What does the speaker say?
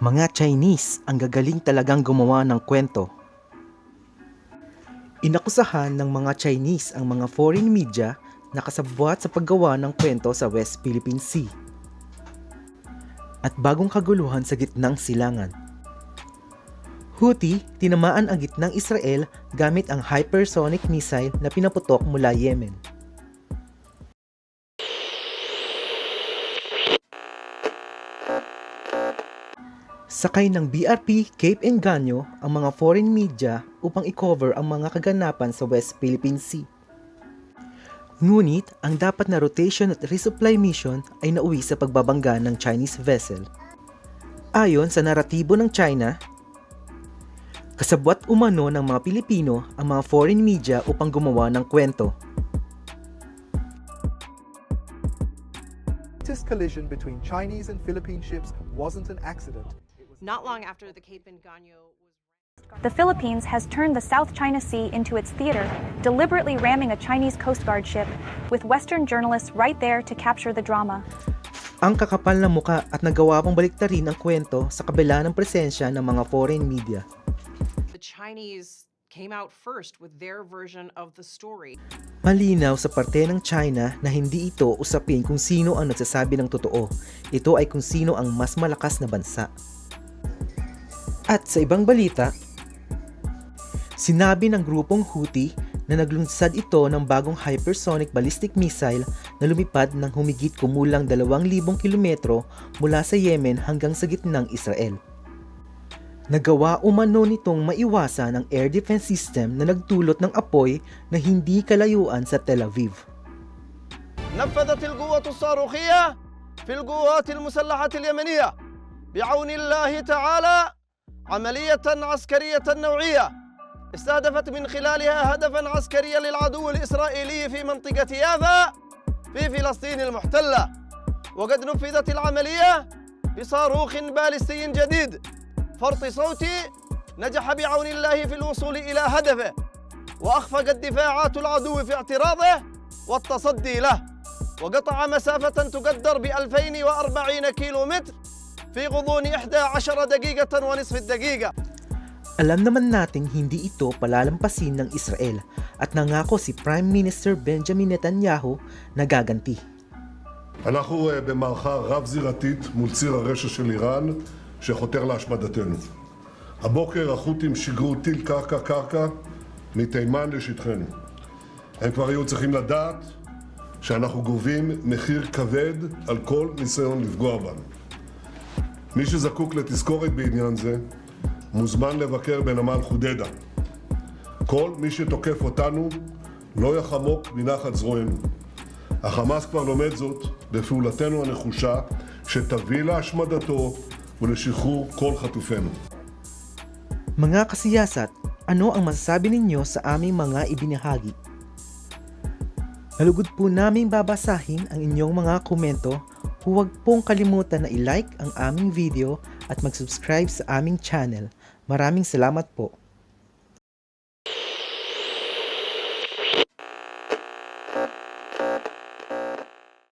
Mga Chinese ang gagaling talagang gumawa ng kwento. Inakusahan ng mga Chinese ang mga foreign media na kasabwat sa paggawa ng kwento sa West Philippine Sea at bagong kaguluhan sa gitnang silangan. Houthi, tinamaan ang gitnang Israel gamit ang hypersonic missile na pinaputok mula Yemen. Sakay ng BRP Cape Engaño ang mga foreign media upang i-cover ang mga kaganapan sa West Philippine Sea. Ngunit, ang dapat na rotation at resupply mission ay nauwi sa pagbabangga ng Chinese vessel. Ayon sa naratibo ng China, kasabwat umano ng mga Pilipino ang mga foreign media upang gumawa ng kwento. This collision between Chinese and Philippine ships wasn't an accident. Not long after the Cape Engaño was... The Philippines has turned the South China Sea into its theater, deliberately ramming a Chinese Coast Guard ship, with Western journalists right there to capture the drama. Ang kakapal na muka at nagawa pang baliktarin ang kwento sa kabila ng presensya ng mga foreign media. The Chinese came out first with their version of the story. Malinaw sa parte ng China na hindi ito usapin kung sino ang nagsasabi ng totoo. Ito ay kung sino ang mas malakas na bansa. At sa ibang balita, sinabi ng grupong Houthi na naglunsad ito ng bagong hypersonic ballistic missile na lumipad ng humigit kumulang 2,000 kilometro mula sa Yemen hanggang sa gitnang Israel. Nagawa umano nitong maiwasan ang air defense system na nagdulot ng apoy na hindi kalayuan sa Tel Aviv. نفذت القوة الصاروخية في القوات المسلحة اليمنية بعون الله تعالى عملية عسكرية نوعية استهدفت من خلالها هدفا عسكريا للعدو الإسرائيلي في منطقة يافا في فلسطين المحتلة، وقد نفذت العملية بصاروخ باليستي جديد فرط صوتي نجح بعون الله في الوصول إلى هدفه، وأخفقت دفاعات العدو في اعتراضه والتصدي له، وقطع مسافة تقدر ب2040 كيلومتر في غضون 11 دقيقة ونصف الدقيقة. Alam naman nating hindi ito palalampasin ng Israel at nangako si Prime Minister Benjamin Netanyahu na gaganti. אנחנו במערכה רב-זירתית מול ציר הרשע של איראן שחותר להשמדתנו. הבוקר החות'ים שיגרו טיל קרקע מתימן לשטחנו. הם כבר היו צריכים לדעת שאנחנו גובים מחיר כבד על כל ניסיון לפגוע בנו. מי שזקוק לתזכורת בעניין זה מוזמן לבקר בנמל חודדה. כל מי שתוקף אותנו לא יחמוק מנחת זרוענו. החמאס כבר לומד זאת בפעולתנו הנחושה שתביא להשמדתו ולשחרור כל חטופינו. Mga kasiyasat, ano ang masasabi ninyo sa aming mga ibinahagi? Nalugod po naming babasahin ang inyong mga komento. Huwag pong kalimutan na i-like ang aming video at mag-subscribe sa aming channel. Maraming salamat po.